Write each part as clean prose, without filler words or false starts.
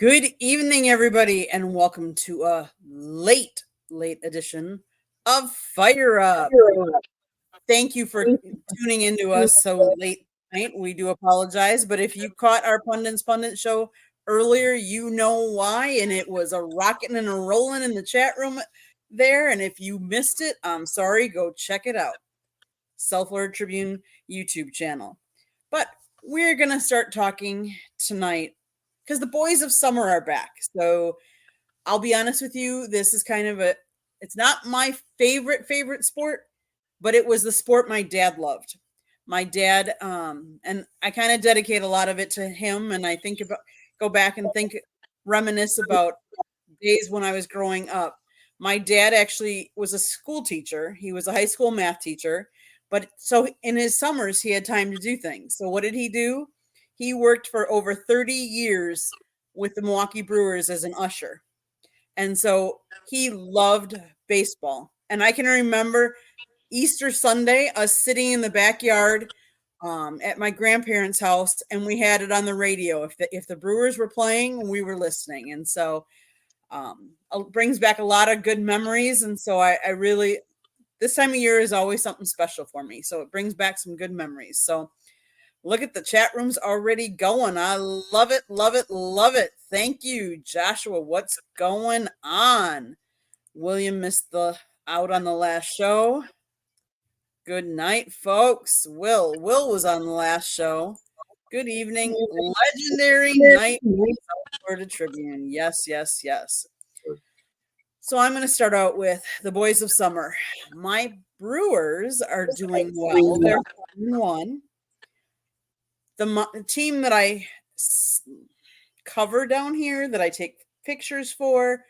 Good evening, everybody, and welcome to a late edition of Fire Up. Thank you for tuning into us so late tonight. We do apologize, but if you caught our Pundit show earlier, you know why, and it was a rocking and a rolling in the chat room there. And if you missed it, I'm sorry. Go check it out. Self-Lord Tribune YouTube channel. But we're gonna start talking tonight because the boys of summer are back. So I'll be honest with you, this is kind of it's not my favorite sport, but it was the sport my dad loved. My dad, and I kind of dedicate a lot of it to him. And I go back and reminisce about days when I was growing up. My dad actually was a school teacher. He was a high school math teacher. But so in his summers, he had time to do things. So what did he do? He worked for over 30 years with the Milwaukee Brewers as an usher. And so he loved baseball. And I can remember Easter Sunday, us sitting in the backyard at my grandparents' house, and we had it on the radio. If the Brewers were playing, we were listening. And so it brings back a lot of good memories. And so I really, this time of year is always something special for me. So it brings back some good memories. So look at the chat rooms already going. I love it, love it, love it. Thank you, Joshua. What's going on? William missed out on the last show. Good night, folks. Will was on the last show. Good evening. Legendary night for the Tribune. Yes. So I'm going to start out with the boys of summer. My Brewers are doing well. They're 1-1. The team that I cover down here, that I take pictures for,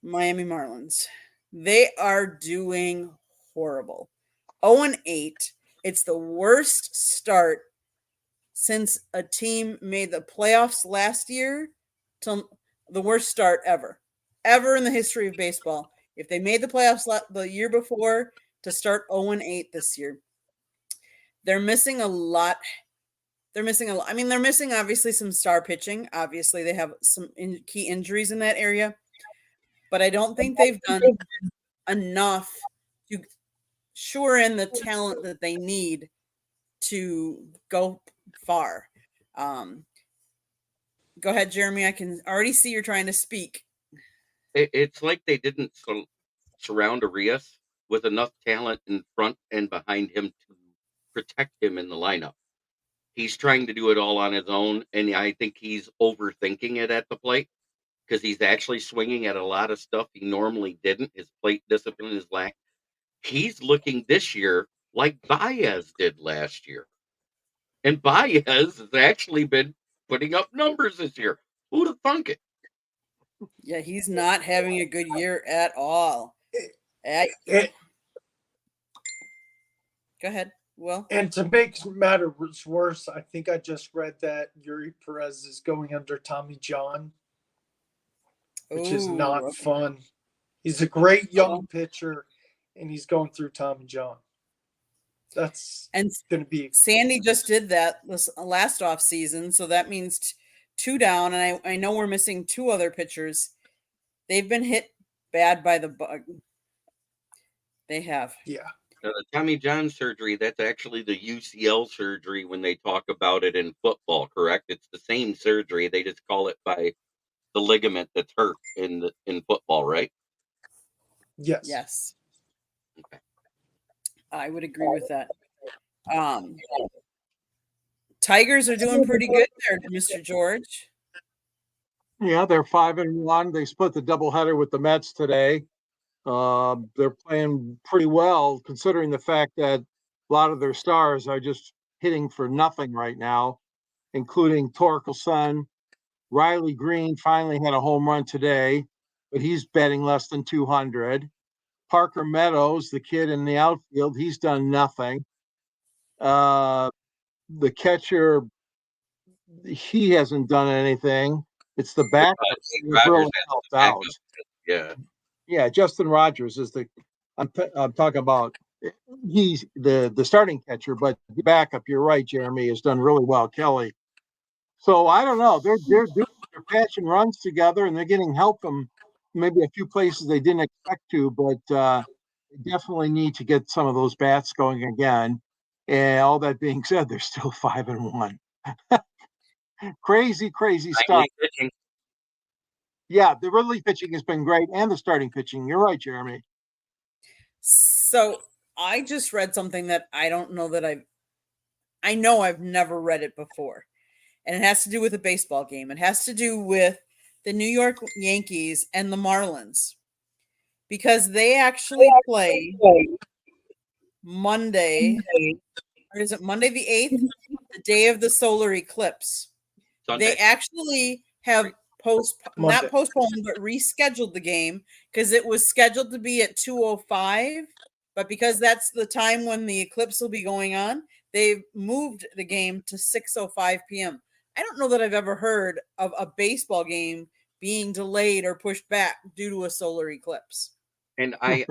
Miami Marlins. They are doing horrible. 0-8. It's the worst start since a team made the playoffs last year. Till the worst start ever in the history of baseball. If they made the playoffs the year before, to start 0-8 this year, they're missing a lot. I mean, they're missing obviously some star pitching. Obviously, they have some key injuries in that area, but I don't think they've done enough to shore in the talent that they need to go far. Go ahead, Jeremy. I can already see you're trying to speak. It's like they didn't surround Arias with enough talent in front and behind him to protect him in the lineup. He's trying to do it all on his own, and I think he's overthinking it at the plate because he's actually swinging at a lot of stuff he normally didn't. His plate discipline is lack. He's looking this year like Baez did last year. And Baez has actually been putting up numbers this year. Who'd have thunk it? Yeah, he's not having a good year at all. Go ahead. Well, and to make matters worse, I think I just read that Yuri Perez is going under Tommy John, which is not fun. He's a great young pitcher, and he's going through Tommy John. That's going to be. Sandy just did that this last off season, so that means 2 down. And I know we're missing 2 other pitchers. They've been hit bad by the bug. They have. Yeah. The Tommy John surgery, that's actually the UCL surgery when they talk about it in football, correct? It's the same surgery. They just call it by the ligament that's hurt in football, right? Yes. Okay. I would agree with that. Tigers are doing pretty good there, Mr. George. Yeah, they're 5-1. They split the doubleheader with the Mets today. They're playing pretty well, considering the fact that a lot of their stars are just hitting for nothing right now, including Torkelson. Riley Green finally had a home run today, but he's batting less than 200. Parker Meadows, the kid in the outfield, he's done nothing. The catcher, he hasn't done anything. It's the backup that really helped out. Yeah, Justin Rogers is I'm talking about. He's the starting catcher, but the backup, you're right, Jeremy, has done really well. Kelly. So I don't know. They're doing they're patching runs together, and they're getting help from maybe a few places they didn't expect to, but they definitely need to get some of those bats going again. And all that being said, they're still 5-1. Crazy stuff. Timely pitching. Yeah, the relief pitching has been great, and the starting pitching. You're right, Jeremy. So I just read something that I don't know that I know I've never read it before. And it has to do with a baseball game. It has to do with the New York Yankees and the Marlins. Because they actually play Monday, or is it Monday the 8th? The day of the solar eclipse. Sunday. They actually have not postponed, but rescheduled the game because it was scheduled to be at 2:05. But because that's the time when the eclipse will be going on, they've moved the game to 6:05 p.m. I don't know that I've ever heard of a baseball game being delayed or pushed back due to a solar eclipse. And I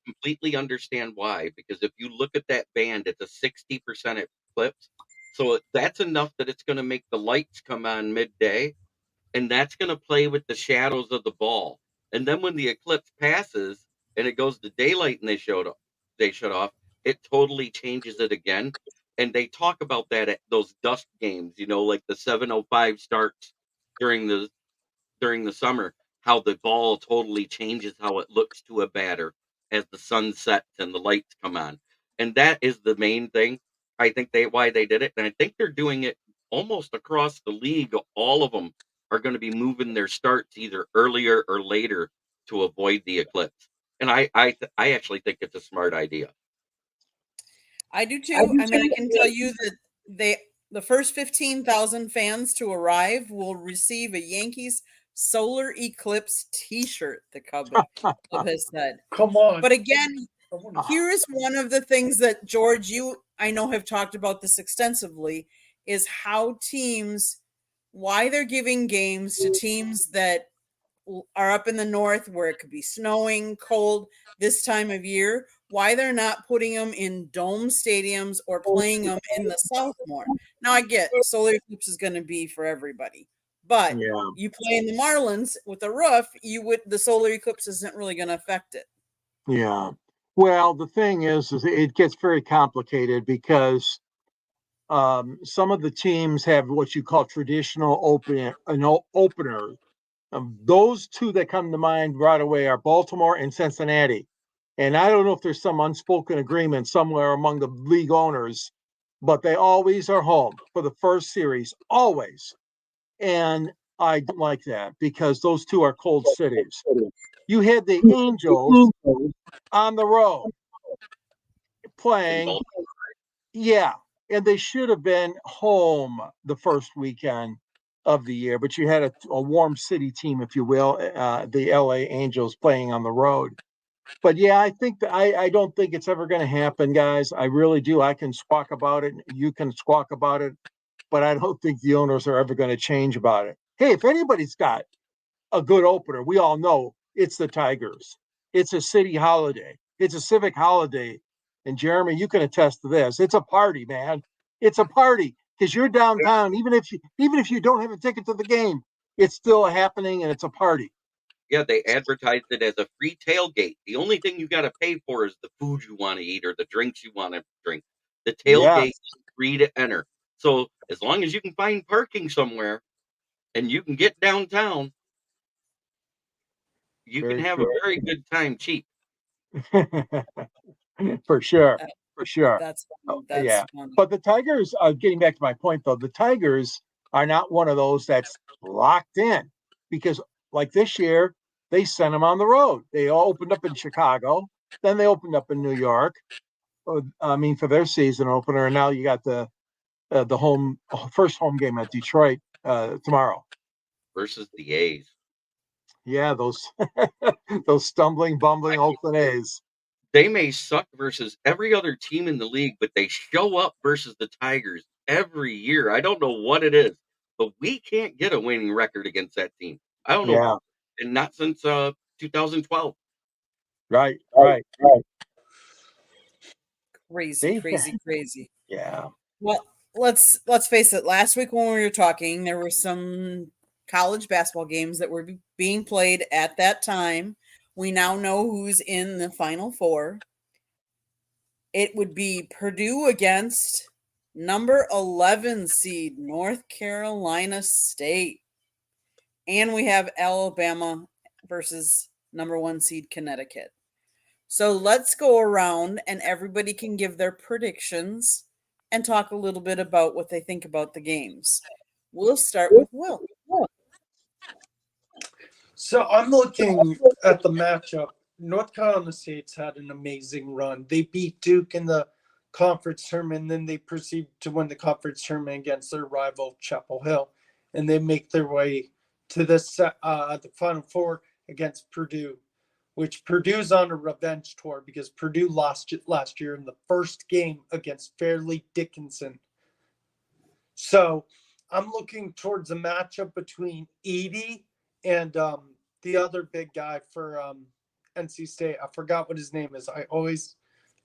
completely understand why, because if you look at that band, it's a 60% eclipse. So that's enough that it's going to make the lights come on midday, and that's going to play with the shadows of the ball. And then when the eclipse passes and it goes to daylight and they shut off, it totally changes it again. And they talk about that at those dusk games, like the 7:05 starts during the summer, how the ball totally changes how it looks to a batter as the sun sets and the lights come on. And that is the main thing. I think why they did it. And I think they're doing it almost across the league. All of them are going to be moving their starts either earlier or later to avoid the eclipse. And I actually think it's a smart idea. I do too. I mean, I can tell you that the first 15,000 fans to arrive will receive a Yankees solar eclipse T-shirt. The club has said. Come on. But again, here is one of the things that George, I know have talked about this extensively, is how why they're giving games to teams that are up in the north where it could be snowing, cold this time of year, why they're not putting them in dome stadiums or playing them in the south more. Now I get solar eclipse is going to be for everybody, but you play in the Marlins with a roof, the solar eclipse isn't really going to affect it. Yeah. Well, the thing is it gets very complicated because some of the teams have what you call traditional openers. Those two that come to mind right away are Baltimore and Cincinnati. And I don't know if there's some unspoken agreement somewhere among the league owners, but they always are home for the first series, always. And I don't like that because those two are cold cities. You had the Angels on the road playing. Yeah. And they should have been home the first weekend of the year, but you had a warm city team, if you will, the LA Angels playing on the road. But yeah, I think I don't think it's ever going to happen, guys. I really do. I can squawk about it. You can squawk about it, but I don't think the owners are ever going to change about it. Hey, if anybody's got a good opener, we all know it's the Tigers. It's a city holiday. It's a civic holiday. And Jeremy, you can attest to this. It's a party, man. It's a party because you're downtown. Even if you don't have a ticket to the game, it's still happening and it's a party. Yeah, they advertised it as a free tailgate. The only thing you got to pay for is the food you want to eat or the drinks you want to drink. The tailgate is free to enter. So as long as you can find parking somewhere and you can get downtown, you can have a very good time cheap. For sure. That's yeah. funny. But the Tigers, getting back to my point though, the Tigers are not one of those that's locked in because like this year, they sent them on the road. They all opened up in Chicago, then they opened up in New York. For their season opener, and now you got the first home game at Detroit tomorrow versus the A's. Yeah, those those stumbling, bumbling Oakland A's. They may suck versus every other team in the league, but they show up versus the Tigers every year. I don't know what it is, but we can't get a winning record against that team. I don't know, and not since 2012. Right. Crazy. Yeah. Well, let's face it. Last week when we were talking, there were some college basketball games that were being played at that time. We now know who's in the Final Four. It would be Purdue against number 11 seed North Carolina State. And we have Alabama versus number 1 seed Connecticut. So let's go around and everybody can give their predictions and talk a little bit about what they think about the games. We'll start with Will. So I'm looking at the matchup. North Carolina State's had an amazing run. They beat Duke in the conference tournament, and then they proceed to win the conference tournament against their rival Chapel Hill, and they make their way to the Final Four against Purdue, which Purdue's on a revenge tour because Purdue lost last year in the first game against Fairleigh Dickinson. So I'm looking towards a matchup between Edey and the other big guy for NC State. I forgot what his name is. I always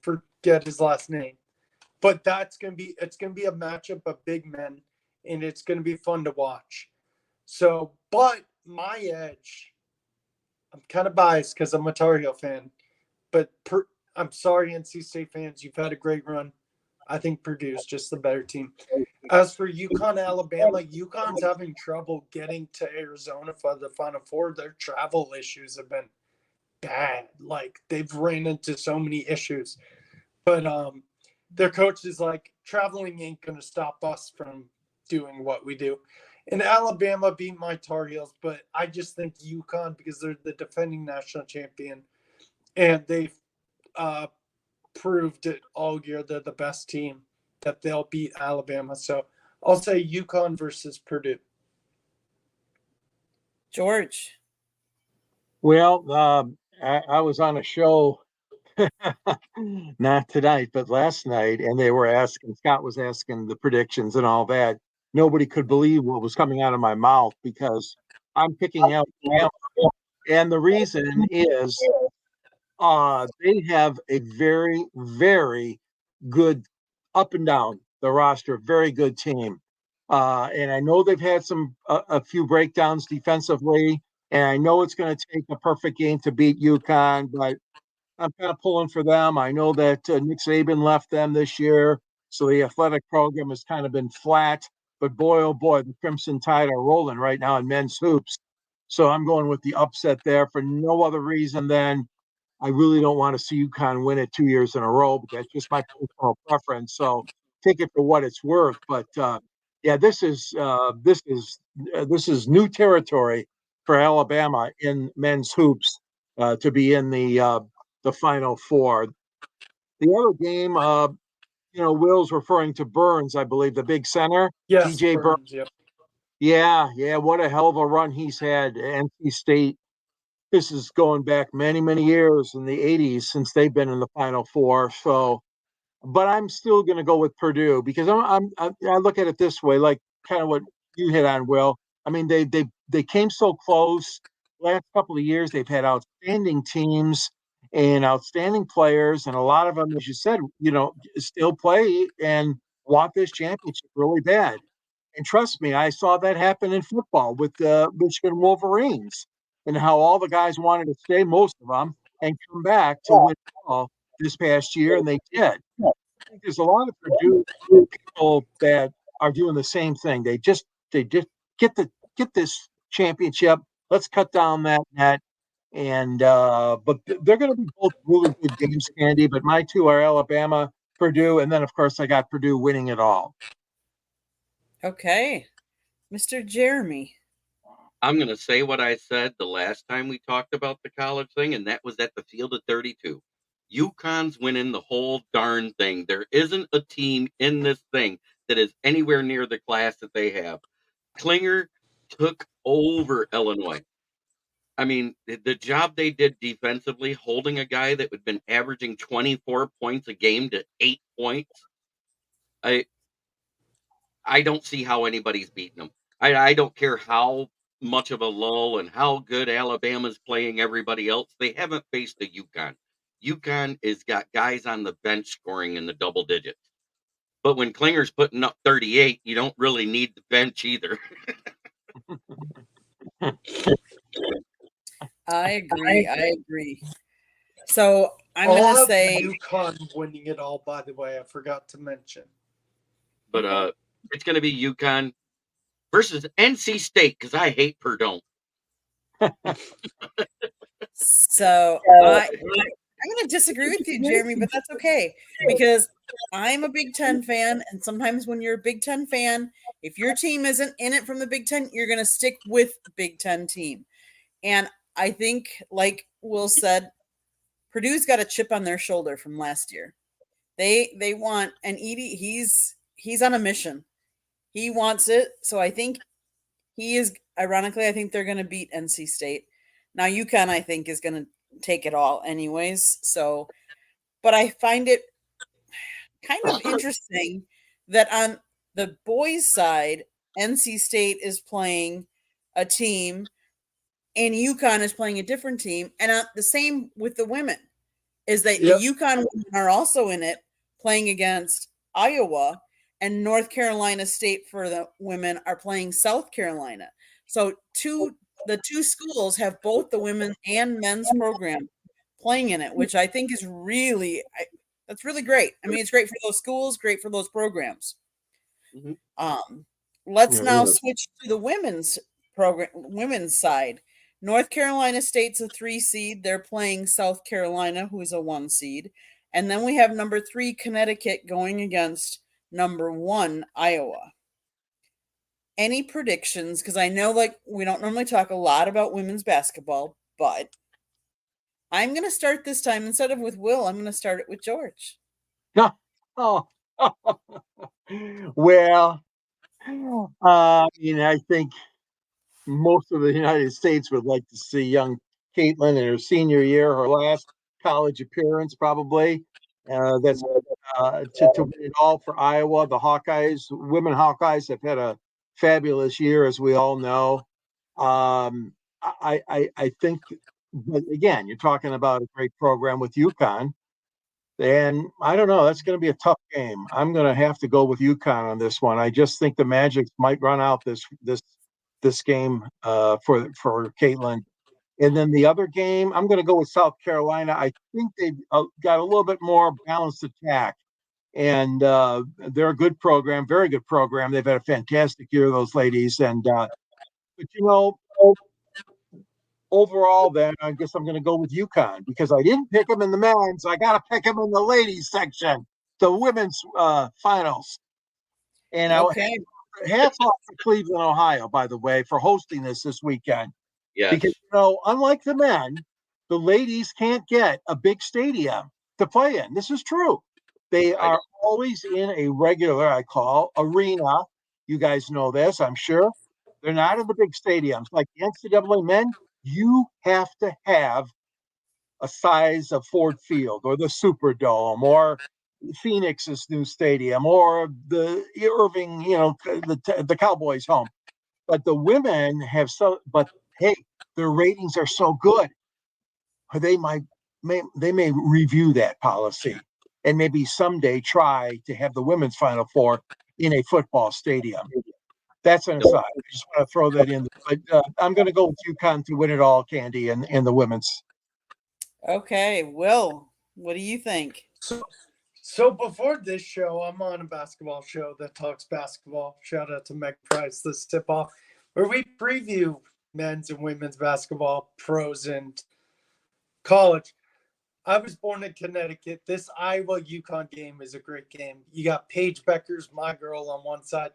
forget his last name. But it's gonna be a matchup of big men, and it's gonna be fun to watch. So, but my edge, I'm kind of biased because I'm a Tar Heel fan, but I'm sorry, NC State fans, you've had a great run. I think Purdue's just the better team. As for UConn, Alabama, UConn's having trouble getting to Arizona for the Final Four. Their travel issues have been bad. Like, they've ran into so many issues. But their coach is like, traveling ain't going to stop us from doing what we do. And Alabama beat my Tar Heels, but I just think UConn, because they're the defending national champion, and they've proved it all year they're the best team, that they'll beat Alabama. So I'll say UConn versus Purdue. George. Well, I was on a show, not tonight, but last night, and Scott was asking the predictions and all that. Nobody could believe what was coming out of my mouth because I'm picking Alabama. And the reason is they have a very, very good up and down the roster, very good team. And I know they've had a few breakdowns defensively, and I know it's going to take a perfect game to beat UConn, but I'm kind of pulling for them. I know that Nick Saban left them this year, so the athletic program has kind of been flat. But boy, oh boy, the Crimson Tide are rolling right now in men's hoops. So I'm going with the upset there for no other reason than I really don't want to see UConn win it 2 years in a row, but that's just my personal preference. So take it for what it's worth. But yeah, this is new territory for Alabama in men's hoops to be in the Final Four. The other game, Will's referring to Burns, I believe, the big center. Yes, DJ Burns. Yep. Yeah, what a hell of a run he's had. NC State. This is going back many, many years in the 80s since they've been in the Final Four. So, but I'm still going to go with Purdue because I look at it this way, like kind of what you hit on, Will. I mean, they came so close. Last couple of years, they've had outstanding teams and outstanding players, and a lot of them, as you said, still play and want this championship really bad. And trust me, I saw that happen in football with the Michigan Wolverines and how all the guys wanted to stay, most of them, and come back to win all this past year, and they did. I think there's a lot of Purdue people that are doing the same thing. They just get this championship. Let's cut down that net. And but they're going to be both really good games, Candy. But my two are Alabama, Purdue, and then of course I got Purdue winning it all. Okay. Mr. Jeremy. I'm going to say what I said the last time we talked about the college thing, and that was at the field of 32. UConn's winning the whole darn thing. There isn't a team in this thing that is anywhere near the class that they have. Klinger took over Illinois. I mean, the job they did defensively, holding a guy that had been averaging 24 points a game to 8 points. I don't see how anybody's beating them. I don't care how much of a lull and how good Alabama's playing everybody else. They haven't faced a UConn. UConn has got guys on the bench scoring in the double digits. But when Klinger's putting up 38, you don't really need the bench either. I agree. So I'm I'll going to have say UConn winning it all, by the way. I forgot to mention. But it's going to be UConn versus NC State because I hate Purdue. so. I'm going to disagree with you, Jeremy, but that's okay because I'm a Big Ten fan. And sometimes when you're a Big Ten fan, if your team isn't in it from the Big Ten, you're going to stick with Big Ten team. And I think, like Will said, Purdue's got a chip on their shoulder from last year. They want, and Edie, he's on a mission. He wants it. So I think he is, ironically, I think they're going to beat NC State. Now, UConn, I think, is going to take it all anyways. So, but I find it kind of interesting that on the boys' side, NC State is playing a team and UConn is playing a different team. And the same with the women is that the UConn women are also in it playing against Iowa, and North Carolina State for the women are playing South Carolina. So the two schools have both the women and men's program playing in it, which I think is really that's really great. I mean, it's great for those schools, great for those programs. Mm-hmm. Let's now switch to the women's program, women's side. North Carolina State's a 3 seed. They're playing South Carolina, who's a 1 seed. And then we have number 3 Connecticut going against number 1 Iowa. Any predictions? Because I know we don't normally talk a lot about women's basketball, but I'm going to start this time instead of with Will. I'm going to start it with George. Well, I think most of the United States would like to see young Caitlin in her senior year, her last college appearance, probably. That's to win it all for Iowa. The Hawkeyes, women Hawkeyes, have had a fabulous year, as we all know. I think, but again, you're talking about a great program with UConn. And I don't know, that's going to be a tough game. I'm going to have to go with UConn on this one. I just think the Magic might run out this game for Caitlin. And then the other game, I'm going to go with South Carolina. I think they've got a little bit more balanced attack. And they're a good program, very good program. They've had a fantastic year, those ladies. And but overall, then I guess I'm going to go with UConn because I didn't pick them in the men's. I got to pick them in the ladies section, the women's finals. And hats off to Cleveland, Ohio, by the way, for hosting this weekend. Yes. Because, unlike the men, the ladies can't get a big stadium to play in. This is true. They are always in a regular, I call, arena. You guys know this, I'm sure. They're not in the big stadiums. Like the NCAA men, you have to have a size of Ford Field or the Superdome or Phoenix's new stadium or the Irving, the Cowboys home. But the women have hey, their ratings are so good. They may review that policy and maybe someday try to have the women's Final Four in a football stadium. That's an aside. I just want to throw that in. But I'm going to go with UConn to win it all, Candy, and the women's. Okay, Will, what do you think? So before this show, I'm on a basketball show that talks basketball. Shout out to Meg Price, the tip off, where we preview men's and women's basketball, pros and college. I was born in Connecticut. This Iowa UConn game is a great game. You got Paige Beckers, my girl, on one side,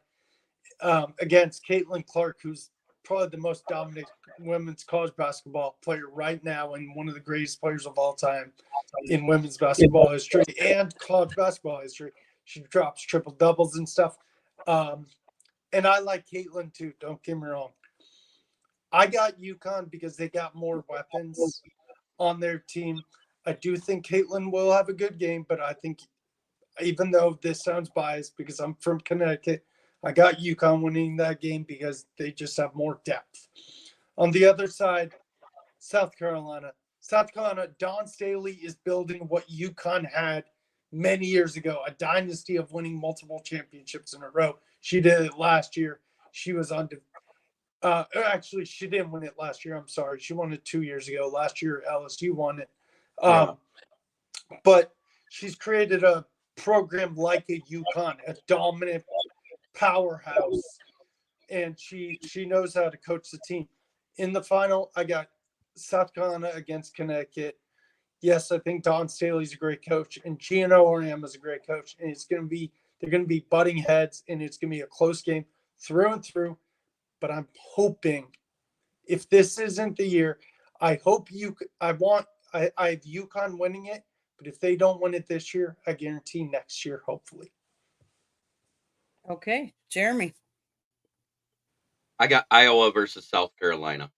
against Caitlinclark, who's probably the most dominant women's college basketball player right now and one of the greatest players of all time in women's basketball history and college basketball history. She drops triple doubles and stuff. And I like Caitlin too. Don't get me wrong. I got UConn because they got more weapons on their team. I do think Caitlin will have a good game, but I think even though this sounds biased because I'm from Connecticut, I got UConn winning that game because they just have more depth. On the other side, South Carolina. Dawn Staley is building what UConn had many years ago, a dynasty of winning multiple championships in a row. She did it last year. She was Actually, she didn't win it last year. I'm sorry. She won it 2 years ago. Last year, LSU won it. But she's created a program like a UConn, a dominant powerhouse, and she knows how to coach the team. In the final, I got South Carolina against Connecticut. Yes, I think Don Staley's a great coach, and Gino Auriemma is a great coach, and they're going to be butting heads, and it's going to be a close game through and through. But I'm hoping, if this isn't the year, I have UConn winning it. But if they don't win it this year, I guarantee next year, hopefully. Okay, Jeremy. I got Iowa versus South Carolina.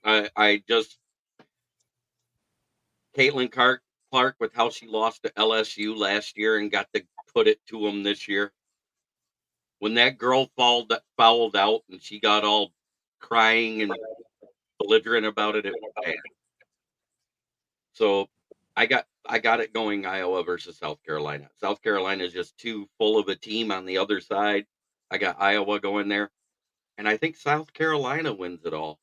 I just Caitlin Clark with how she lost to LSU last year and got to put it to them this year. When that girl fouled out and she got all crying and belligerent about it, it was bad. So I got it going Iowa versus South Carolina. South Carolina is just too full of a team on the other side. I got Iowa going there. And I think South Carolina wins it all.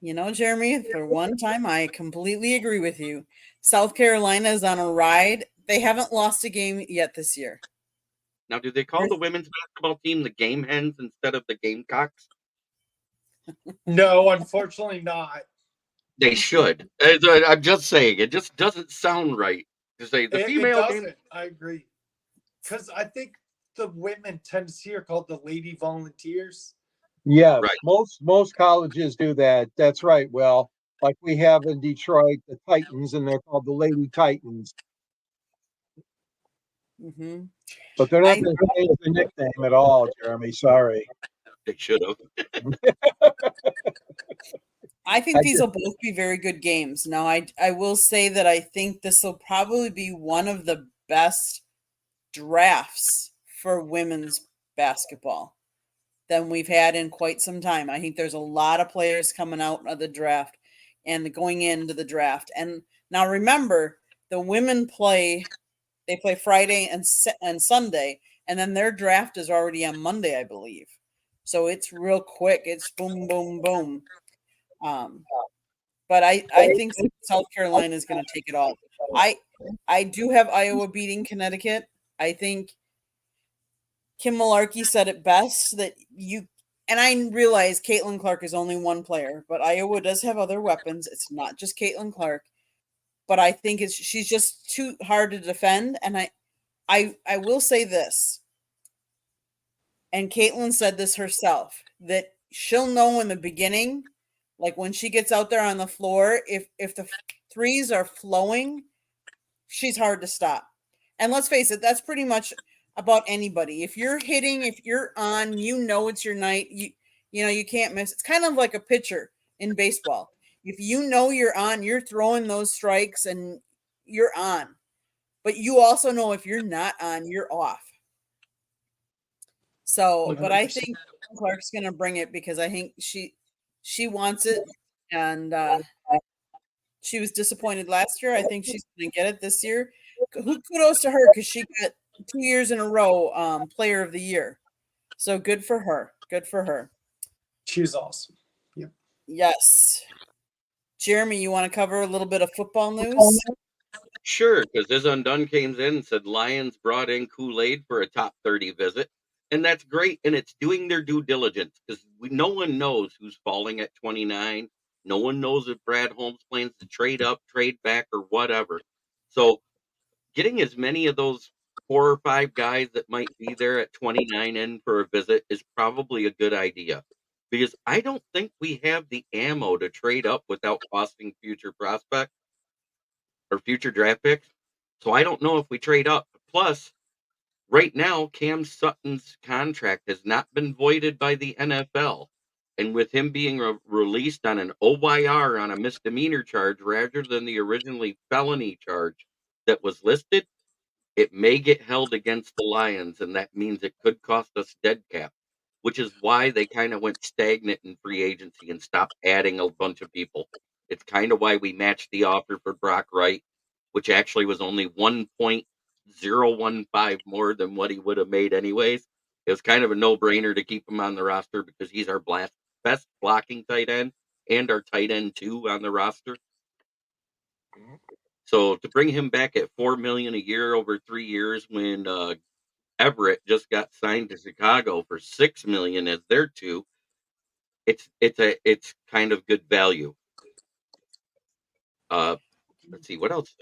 You know, Jeremy, for one time, I completely agree with you. South Carolina is on a ride. They haven't lost a game yet this year. Now, do they call the women's basketball team the Game Hens instead of the Gamecocks? No, unfortunately not. They should. I'm just saying, it just doesn't sound right to say the female. It doesn't. I agree. Because I think the women tend to see are called the Lady Volunteers. Yeah, right. Most colleges do that. That's right. Well, like we have in Detroit, the Titans, and they're called the Lady Titans. Mm-hmm. But they're not going to change the nickname at all, Jeremy. Sorry. They should have. I think these will both be very good games. Now, I will say that I think this will probably be one of the best drafts for women's basketball than we've had in quite some time. I think there's a lot of players coming out of the draft and going into the draft. And now remember, the women play Friday and Sunday, and then their draft is already on Monday, I believe. So it's real quick. It's boom, boom, boom. But I think South Carolina is going to take it all. I do have Iowa beating Connecticut. I think Kim Malarkey said it best that and I realize Caitlin Clark is only one player, but Iowa does have other weapons. It's not just Caitlin Clark. But I think she's just too hard to defend. And I will say this, and Caitlin said this herself, that she'll know in the beginning, like when she gets out there on the floor, if the threes are flowing, she's hard to stop. And let's face it, that's pretty much about anybody. If you're hitting, if you're on, you know it's your night. You know you can't miss. It's kind of like a pitcher in baseball. If you know you're on, you're throwing those strikes and you're on. But you also know if you're not on, you're off. So, 100%. But I think Clark's going to bring it because I think she wants it, and she was disappointed last year. I think she's going to get it this year. Kudos to her because she got 2 years in a row Player of the Year. So good for her. Good for her. She's awesome. Yep. Yes. Jeremy, you want to cover a little bit of football news? Sure, because this Undone came in and said Lions brought in Kool-Aid for a top 30 visit. And that's great. And it's doing their due diligence because no one knows who's falling at 29. No one knows if Brad Holmes plans to trade up, trade back, or whatever. So getting as many of those 4 or 5 guys that might be there at 29 in for a visit is probably a good idea. Because I don't think we have the ammo to trade up without costing future prospects or future draft picks. So I don't know if we trade up. Plus, right now, Cam Sutton's contract has not been voided by the NFL. And with him being released on an OYR on a misdemeanor charge rather than the originally felony charge that was listed, it may get held against the Lions, and that means it could cost us dead cap, which is why they kind of went stagnant in free agency and stopped adding a bunch of people. It's kind of why we matched the offer for Brock Wright, which actually was only 1.015 more than what he would have made anyways. It was kind of a no-brainer to keep him on the roster because he's our best blocking tight end and our tight end 2 on the roster. So to bring him back at $4 million a year over 3 years, when Everett just got signed to Chicago for $6 million as their 2, it's kind of good value. Let's see what else.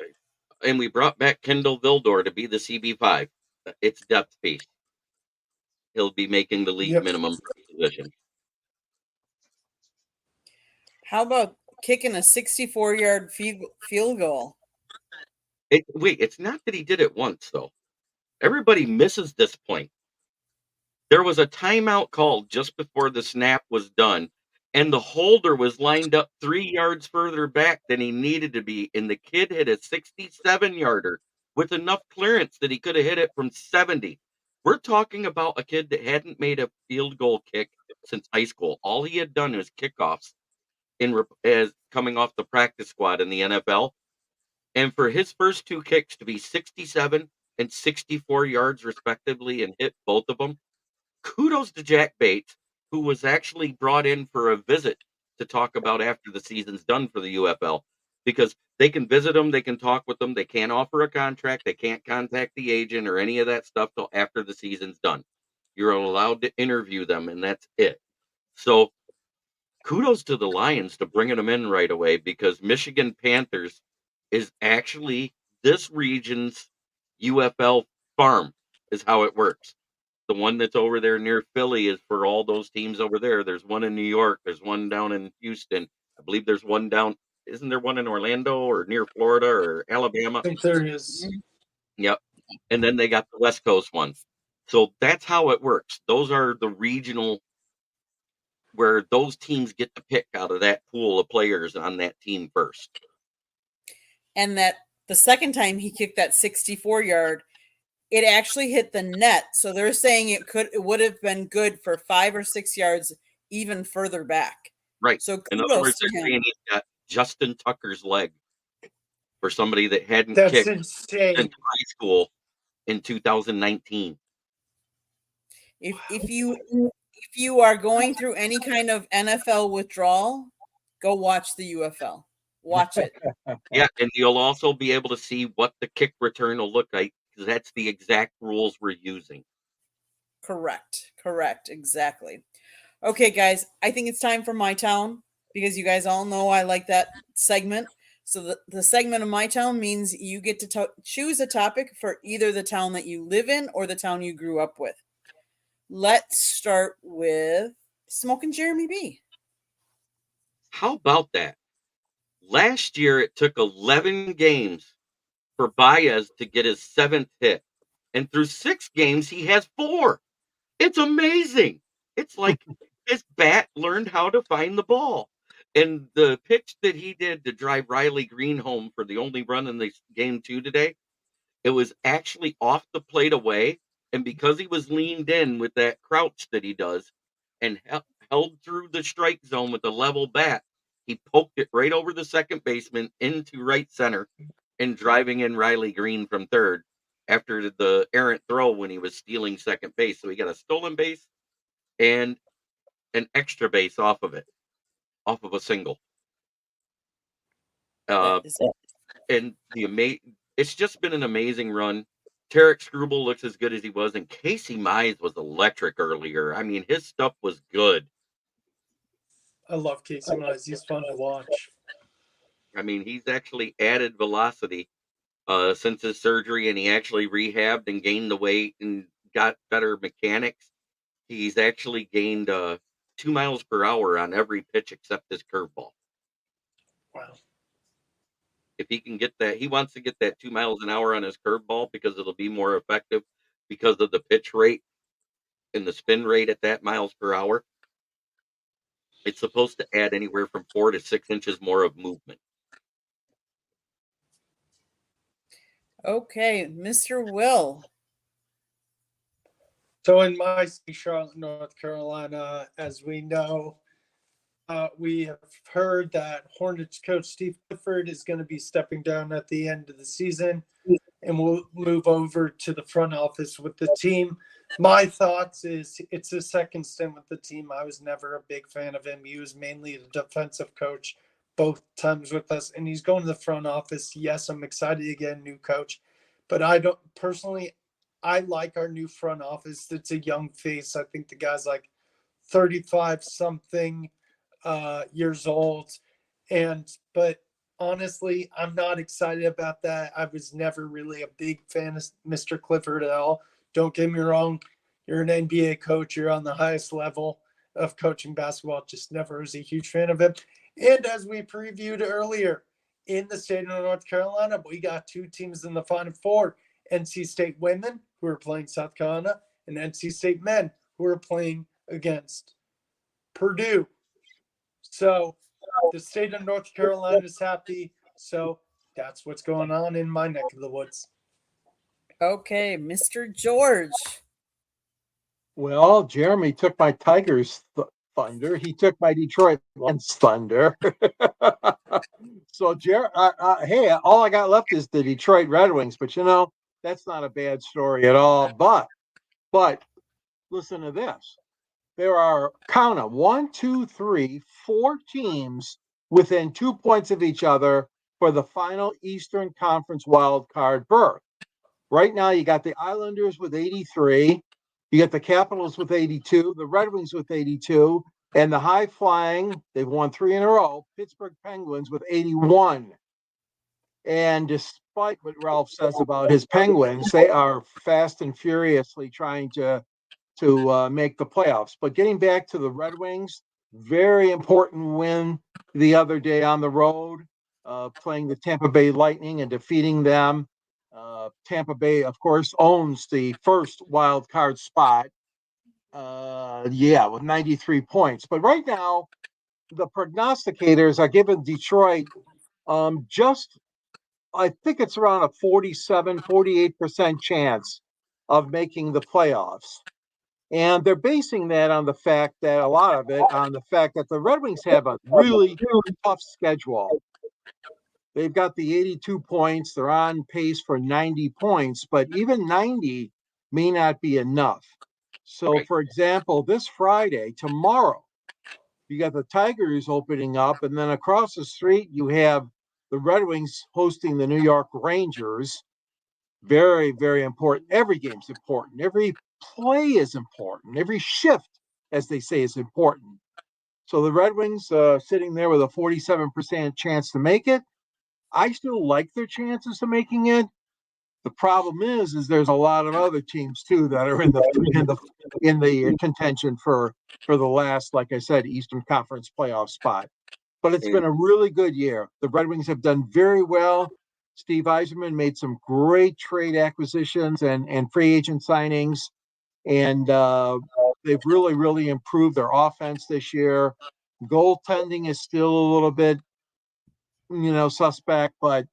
And we brought back Kendall Vildor to be the CB5. It's depth piece. He'll be making the league minimum for the position. How about kicking a 64-yard field goal? It's not that he did it once, though. Everybody misses this point. There was a timeout called just before the snap was done, and the holder was lined up 3 yards further back than he needed to be, and the kid hit a 67-yarder with enough clearance that he could have hit it from 70. We're talking about a kid that hadn't made a field goal kick since high school. All he had done was kickoffs as coming off the practice squad in the NFL. And for his first 2 kicks to be 67 and 64 yards respectively and hit both of them, kudos to Jack Bates, who was actually brought in for a visit to talk about after the season's done for the UFL, because they can visit them, they can talk with them, they can't offer a contract, they can't contact the agent or any of that stuff till after the season's done. You're allowed to interview them, and that's it. So kudos to the Lions to bringing them in right away, because Michigan Panthers is actually this region's UFL farm, is how it works. The one that's over there near Philly is for all those teams over there. There's one in New York. There's one down in Houston. I believe there's one down. Isn't there one in Orlando or near Florida or Alabama? I think there is. Yep. And then they got the West Coast one. So that's how it works. Those are the regional, where those teams get to pick out of that pool of players on that team first. And that the second time he kicked that 64-yard, it actually hit the net. So they're saying it would have been good for 5 or 6 yards even further back. Right. So in other words, they're saying he's got Justin Tucker's leg for somebody that hadn't kicked insane. since high school in 2019. If you are going through any kind of NFL withdrawal, go watch the UFL. Watch it. Yeah, and you'll also be able to see what the kick return will look like, because that's the exact rules we're using. Correct. Exactly. Okay, guys, I think it's time for My Town, because you guys all know I like that segment. So the segment of My Town means you get to choose a topic for either the town that you live in or the town you grew up with. Let's start with Smoking Jeremy B. How about that? Last year, it took 11 games for Baez to get his 7th hit. And through 6 games, he has 4. It's amazing. It's like his bat learned how to find the ball. And the pitch that he did to drive Riley Green home for the only run in the game 2 today, it was actually off the plate away. And because he was leaned in with that crouch that he does and held through the strike zone with a level bat, he poked it right over the second baseman into right center and driving in Riley Green from third after the errant throw when he was stealing second base. So he got a stolen base and an extra base off of a single. And it's just been an amazing run. Tarek Struble looks as good as he was, and Casey Mize was electric earlier. I mean, his stuff was good. I love Casey Mize. He's fun to watch. I mean, he's actually added velocity since his surgery, and he actually rehabbed and gained the weight and got better mechanics. He's actually gained 2 miles per hour on every pitch except his curveball. Wow. If he can get that, he wants to get that 2 miles an hour on his curveball because it'll be more effective because of the pitch rate and the spin rate at that miles per hour. It's supposed to add anywhere from 4 to 6 inches more of movement. Okay, Mr. Will. So in my city, Charlotte, North Carolina, as we know, we have heard that Hornets coach Steve Clifford is going to be stepping down at the end of the season and will move over to the front office with the team. My thoughts is it's his second stint with the team. I was never a big fan of him. He was mainly the defensive coach both times with us, and he's going to the front office. Yes, I'm excited to get a new coach, but I don't personally. I like our new front office. It's a young face. I think the guy's like 35 something years old, but honestly, I'm not excited about that. I was never really a big fan of Mr. Clifford at all. Don't get me wrong. You're an NBA coach. You're on the highest level of coaching basketball. Just never was a huge fan of him. And as we previewed earlier, in the state of North Carolina, we got two teams in the Final Four: NC State women, who are playing South Carolina, and NC State men, who are playing against Purdue. So the state of North Carolina is happy. So that's what's going on in my neck of the woods. Okay, Mr. George. Well, Jeremy took my Tigers thunder. He took my Detroit Lions thunder. So, hey, all I got left is the Detroit Red Wings. But that's not a bad story at all. But listen to this. There are, count them, 1, 2, 3, 4 teams within 2 points of each other for the final Eastern Conference wild card berth. Right now, you got the Islanders with 83. You got the Capitals with 82, the Red Wings with 82, and the high flying, they've won 3 in a row, Pittsburgh Penguins with 81. And despite what Ralph says about his Penguins, they are fast and furiously trying to make the playoffs. But getting back to the Red Wings, very important win the other day on the road, playing the Tampa Bay Lightning and defeating them. Tampa Bay, of course, owns the first wild card spot. With 93 points. But right now, the prognosticators are giving Detroit I think it's around a 48% chance of making the playoffs. And they're basing that on the fact that the Red Wings have a really tough schedule. They've got the 82 points. They're on pace for 90 points, but even 90 may not be enough. So, for example, this Friday, tomorrow, you got the Tigers opening up, and then across the street, you have the Red Wings hosting the New York Rangers. Very, very important. Every game's important. Every play is important. Every shift, as they say, is important. So the Red Wings sitting there with a 47% chance to make it. I still like their chances of making it. The problem is there's a lot of other teams too that are in the contention for the last, like I said, Eastern Conference playoff spot. But it's been a really good year. The Red Wings have done very well. Steve Yzerman made some great trade acquisitions and free agent signings, and they've really, really improved their offense this year. Goaltending is still a little bit, suspect, but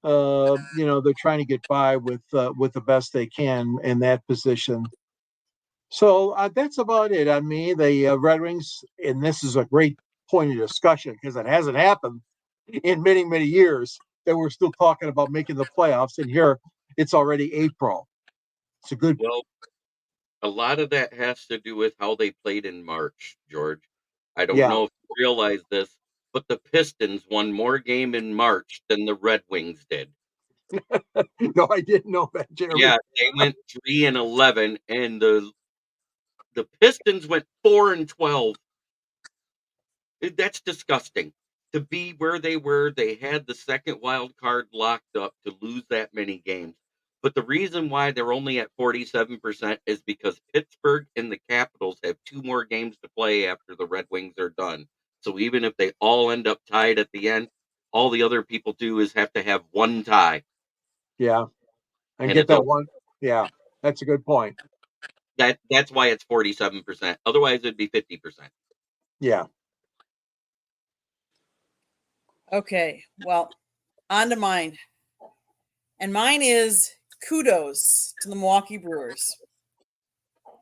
they're trying to get by with the best they can in that position. So that's about it on me. The Red Wings, and this is a great point of discussion because it hasn't happened in many, many years that we're still talking about making the playoffs, and here it's already April. It's a good. Well, a lot of that has to do with how they played in March, George. I don't know if you realize this, but the Pistons won more game in March than the Red Wings did. No, I didn't know that, Jeremy. Yeah, they went 3-11, and the Pistons went 4-12. That's disgusting. To be where they were, they had the second wild card locked up to lose that many games. But the reason why they're only at 47% is because Pittsburgh and the Capitals have 2 more games to play after the Red Wings are done. So even if they all end up tied at the end, all the other people do is have to have one tie. Yeah. And And get that over. one. Yeah, that's a good point. That's why it's 47%. Otherwise, it'd be 50%. Yeah. Okay, well, on to mine. And mine is kudos to the Milwaukee Brewers.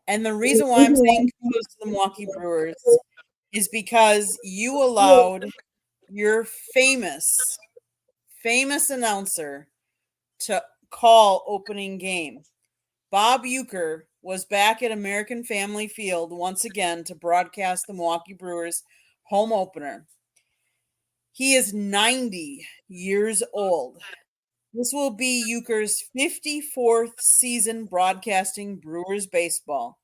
And the reason why I'm saying kudos to the Milwaukee Brewers is because you allowed your famous announcer to call opening game. Bob Uecker was back at American Family Field once again to broadcast the Milwaukee Brewers home opener. He is 90 years old. This will be Uecker's 54th season broadcasting Brewers baseball,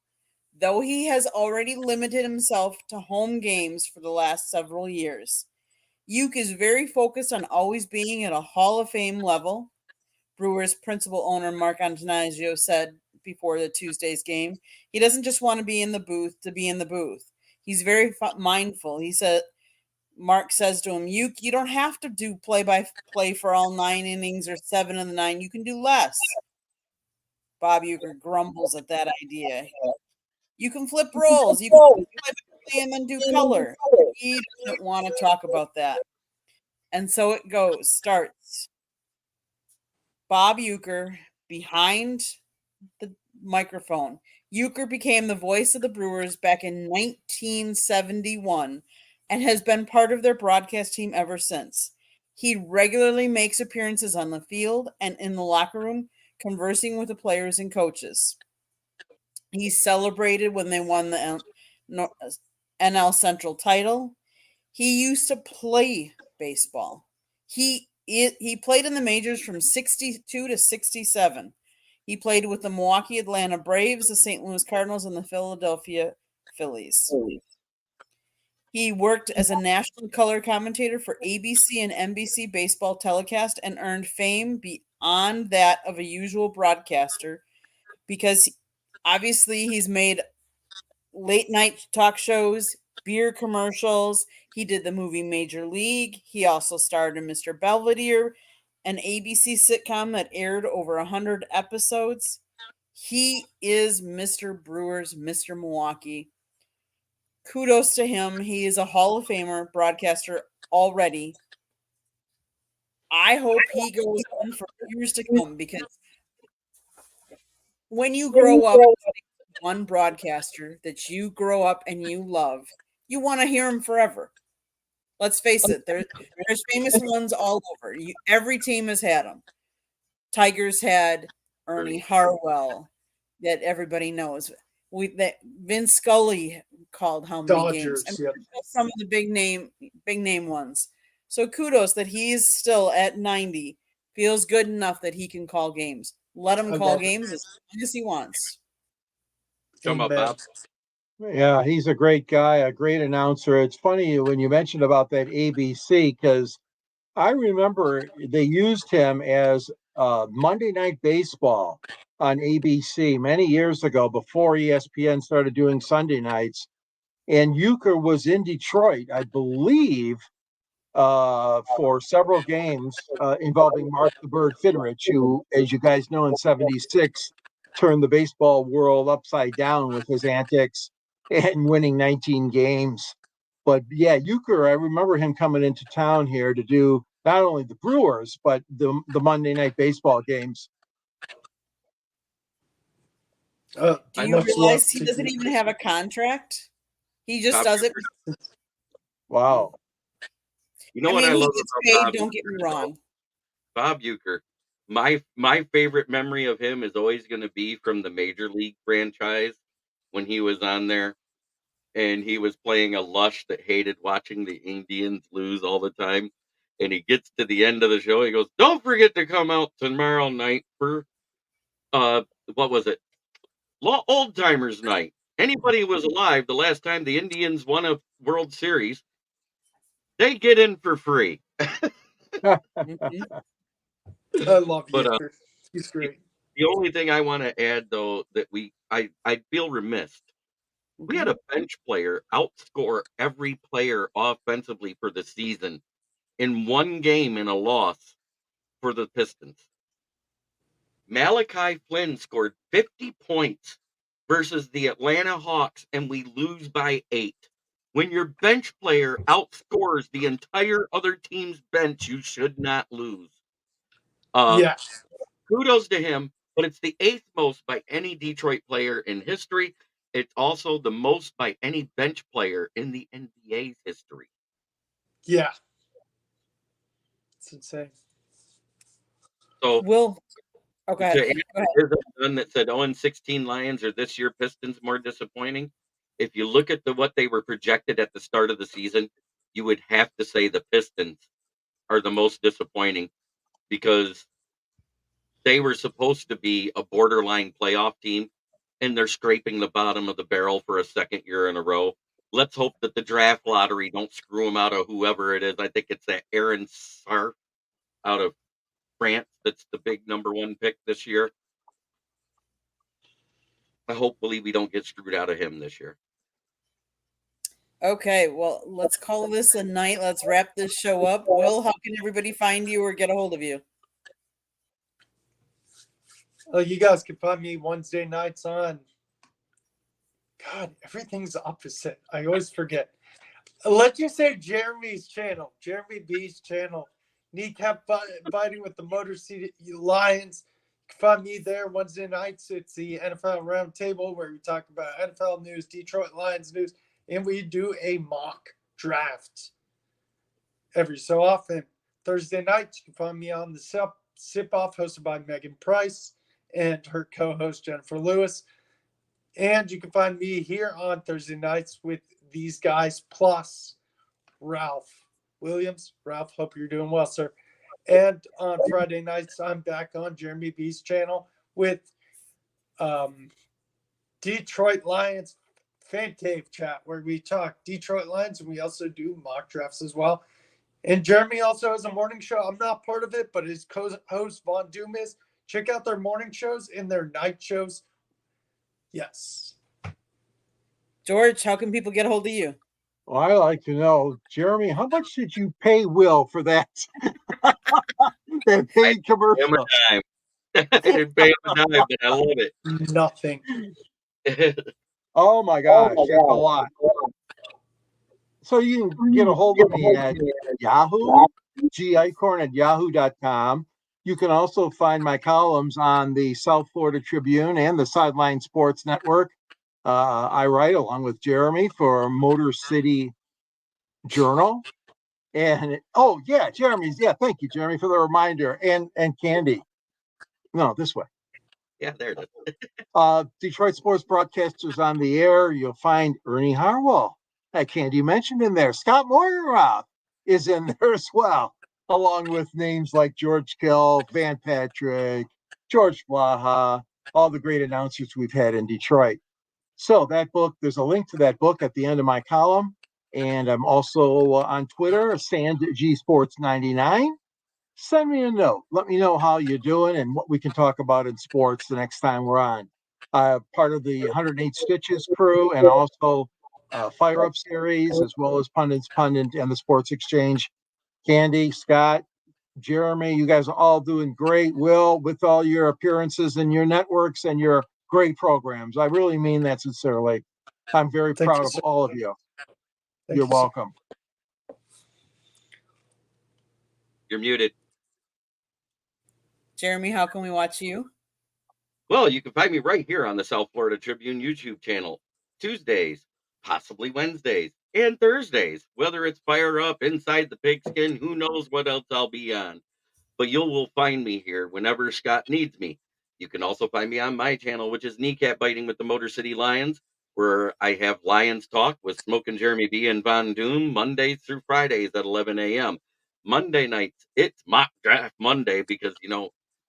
though he has already limited himself to home games for the last several years. Uke is very focused on always being at a Hall of Fame level. Brewers principal owner Mark Antonazio said before the Tuesday's game, he doesn't just want to be in the booth to be in the booth. He's very mindful. He said, Mark says to him, you don't have to do play-by-play for all 9 innings or 7 of the 9. You can do less. Bob Uecker grumbles at that idea. You can flip roles. You can play and then do color. He doesn't want to talk about that. And so it goes. Starts. Bob Uecker behind the microphone. Uecker became the voice of the Brewers back in 1971 and has been part of their broadcast team ever since. He regularly makes appearances on the field and in the locker room, conversing with the players and coaches. He celebrated when they won the NL Central title. He used to play baseball. He played in the majors from 62 to 67. He played with the Milwaukee Atlanta Braves, the St. Louis Cardinals, and the Philadelphia Phillies. He worked as a national color commentator for ABC and NBC baseball telecast and earned fame beyond that of a usual broadcaster because obviously he's made late night talk shows, beer commercials. He did the movie Major League. He also starred in Mr. Belvedere, an ABC sitcom that aired over 100 episodes. He is Mr. Brewers, Mr. Milwaukee. Kudos to him. He is a Hall of Famer broadcaster already. I hope he goes on for years to come because when you grow up one broadcaster that you grow up and you love, you want to hear him forever. Let's face it, there's famous ones all over. Every team has had them. Tigers had Ernie Harwell, that everybody knows. That Vince Scully called how many Dodgers, games? yep. Some of the big name ones. So kudos that he's still at 90. Feels good enough that he can call games. Let him call games as long as he wants. Come up, Bob. Yeah, he's a great guy, a great announcer. It's funny when you mentioned about that ABC because I remember they used him as Monday Night Baseball on ABC many years ago before ESPN started doing Sunday nights. And Uecker was in Detroit, I believe, for several games involving Mark the Bird Fidrich, who, as you guys know, in '76 turned the baseball world upside down with his antics and winning 19 games. But yeah, Uecker, I remember him coming into town here to do not only the Brewers, but the Monday Night Baseball games. Do you realize he doesn't even have a contract? He just does it. Wow. You know what I love about paid, Bob? don't get me wrong. Bob Uecker. My favorite memory of him is always going to be from the Major League franchise when he was on there and he was playing a lush that hated watching the Indians lose all the time. And he gets to the end of the show. He goes, "Don't forget to come out tomorrow night for what was it? Old Timers Night. Anybody who was alive the last time the Indians won a World Series, they get in for free." Mm-hmm. I love But Uecker. He's great. the only thing I want to add, though, that I feel remiss. We had a bench player outscore every player offensively for the season in one game in a loss for the Pistons. Malachi Flynn scored 50 points versus the Atlanta Hawks, and we lose by 8. When your bench player outscores the entire other team's bench, you should not lose. Yes. Kudos to him, but it's the 8th most by any Detroit player in history. It's also the most by any bench player in the NBA's history. Yeah. It's insane. So Will Okay. To add his one that said 0-16 Lions or this year Pistons more disappointing. If you look at what they were projected at the start of the season, you would have to say the Pistons are the most disappointing because they were supposed to be a borderline playoff team, and they're scraping the bottom of the barrel for a second year in a row. Let's hope that the draft lottery don't screw them out of whoever it is. I think it's that Aaron Sarf out of France that's the big number 1 pick this year. Hopefully we don't get screwed out of him this year. Okay, well, let's call this a night. Let's wrap this show up. Will, how can everybody find you or get a hold of you? You guys can find me Wednesday nights on. God, everything's opposite. I always forget. Let's just say Jeremy's channel, Jeremy B's channel. Kneecap Biting with the Motor City Lions. You can find me there Wednesday nights. It's the NFL Roundtable where we talk about NFL news, Detroit Lions news, and we do a mock draft every so often. Thursday nights, you can find me on the Sip Off, hosted by Megan Price and her co-host Jennifer Lewis. And you can find me here on Thursday nights with these guys, plus Ralph Williams. Ralph, hope you're doing well, sir. And on Friday nights, I'm back on Jeremy B's channel with Detroit Lions Fan Cave Chat, where we talk Detroit Lions, and we also do mock drafts as well. And Jeremy also has a morning show. I'm not part of it, but his co-host Von Doom is. Check out their morning shows and their night shows. Yes. George, how can people get a hold of you? Well, I like to know, Jeremy, how much did you pay Will for that? That paid commercial. I didn't pay him a dime, but I love it. Nothing. Oh my gosh, that's a lot. So you can get a hold of me at Yahoo, gicorn@yahoo.com. You can also find my columns on the South Florida Tribune and the Sideline Sports Network. I write along with Jeremy for Motor City Journal. And Jeremy's. Yeah, thank you, Jeremy, for the reminder. And Candy. No, this way. Yeah, there it is. Detroit Sports Broadcasters on the air. You'll find Ernie Harwell. Candy mentioned in there. Scott Moyerhoff is in there as well, along with names like George Kill, Van Patrick, George Blaha, all the great announcers we've had in Detroit. So that book, there's a link to that book at the end of my column. And I'm also on Twitter, SandGSports99. Send me a note. Let me know how you're doing and what we can talk about in sports the next time we're on. Part of the 108 Stitches crew and also Fire Up series, as well as Pundit and the Sports Exchange. Candy, Scott, Jeremy, you guys are all doing great. Will, with all your appearances and your networks and your great programs. I really mean that sincerely. I'm very proud of all of you. You're welcome. You're muted. Jeremy, how can we watch you? Well, you can find me right here on the South Florida Tribune YouTube channel, Tuesdays, possibly Wednesdays, and Thursdays. Whether it's Fire Up, Inside the Pigskin, who knows what else I'll be on. But you will find me here whenever Scott needs me. You can also find me on my channel, which is Kneecap Biting with the Motor City Lions, where I have Lions Talk with Smokin' Jeremy B. and Von Doom Mondays through Fridays at 11 a.m. Monday nights, it's Mock Draft Monday because,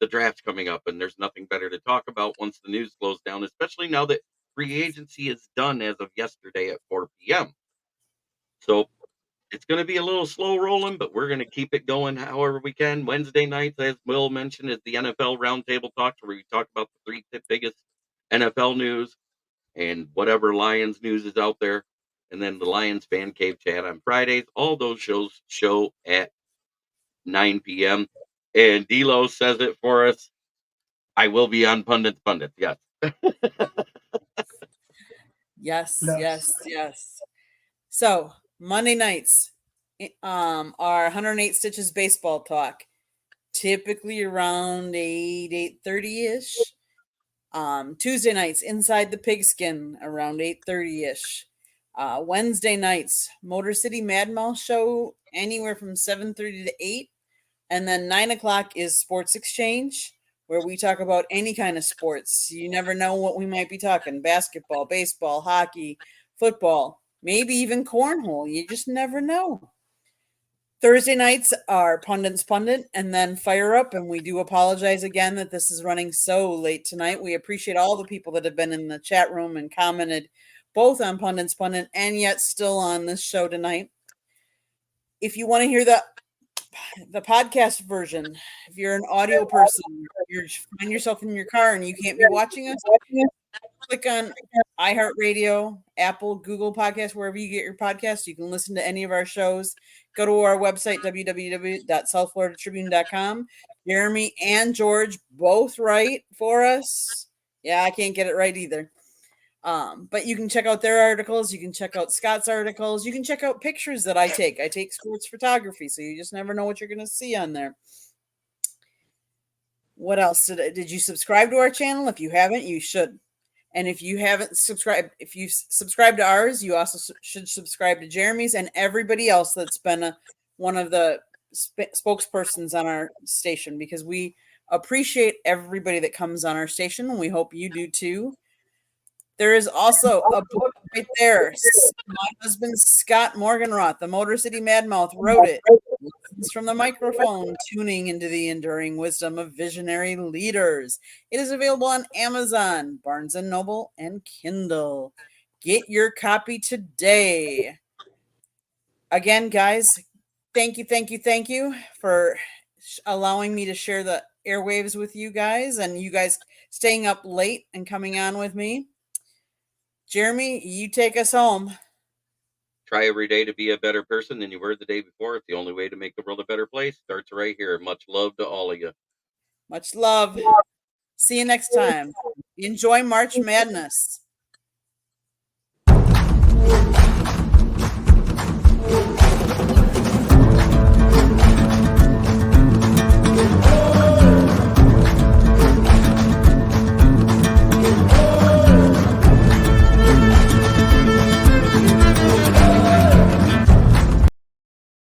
the draft's coming up and there's nothing better to talk about once the news slows down, especially now that free agency is done as of yesterday at 4 p.m. So it's going to be a little slow rolling, but we're going to keep it going however we can. Wednesday nights, as Will mentioned, is the NFL Roundtable Talks, where we talk about the 3 biggest NFL news and whatever Lions news is out there. And then the Lions Fan Cave Chat on Fridays. All those shows show at 9 p.m. And D-Lo says it for us. I will be on Pundits. Yes. Yes. So Monday nights, our 108 Stitches baseball talk, typically around 8:30ish. Tuesday nights, Inside the Pigskin, around 8:30ish. Wednesday nights, Motor City Mad Mouse show, anywhere from 7:30 to 8. And then 9 o'clock is Sports Exchange, where we talk about any kind of sports. You never know what we might be talking: basketball, baseball, hockey, football, maybe even cornhole. You just never know. Thursday nights are Pundit's Pundit and then Fire Up, and we do apologize again that this is running so late tonight. We appreciate all the people that have been in the chat room and commented both on Pundit's Pundit and yet still on this show tonight. If you want to hear the podcast version, if you're an audio person, you find yourself in your car and you can't be watching us, click on iHeartRadio, Apple, Google Podcasts, wherever you get your podcasts. You can listen to any of our shows. Go to our website, www.southfloridatribune.com. Jeremy and George both write for us. Yeah, I can't get it right either. But you can check out their articles. You can check out Scott's articles. You can check out pictures that I take. I take sports photography, so you just never know what you're going to see on there. What else? Did you subscribe to our channel? If you haven't, you should. And if you haven't subscribed, if you subscribe to ours, you also should subscribe to Jeremy's and everybody else that's been one of the spokespersons on our station, because we appreciate everybody that comes on our station, and we hope you do too. There is also a book right there. My husband, Scott Morganroth, the Motor City Madmouth, wrote it. Lessons from the microphone, tuning into the enduring wisdom of visionary leaders. It is available on Amazon, Barnes & Noble, and Kindle. Get your copy today. Again, guys, thank you for allowing me to share the airwaves with you guys, and you guys staying up late and coming on with me. Jeremy, you take us home. Try every day to be a better person than you were the day before. It's the only way to make the world a better place. Starts right here. Much love to all of you. Much love. See you next time. Enjoy March Madness.